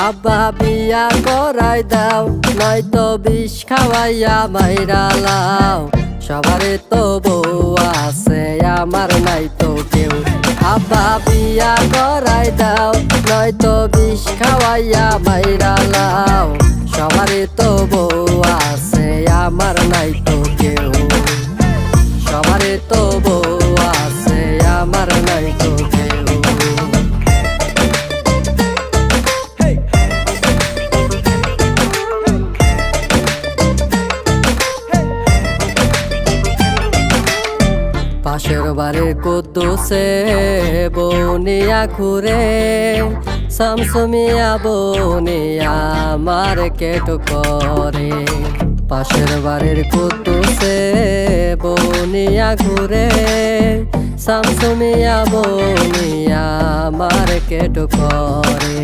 আব্বা বিয়া করাই দাও, নয়তো বিষ খাওয়াইয়া মাইরা লাও। সবারে তো বউ আছে, আমার নাই তো কেউ। আব্বা বিয়া করাই দাও, নয়তো বিষ খাওয়াইয়া মাইরা লাও। সবারে তো বউ আছে, আমার নাই তো কেউ। সবারে তো বউ আছে, আমার নাই তো কেউ। পাশের বাড়ির কুদ্দুসে বনিয়া ঘুরে, শামসুমিয়া বনিয়া মার্কেট করে। পাশের বাড়ির কুদ্দুসে বনিয়া ঘুরে, শামসুমিয়া বনিয়া মার্কেট করে।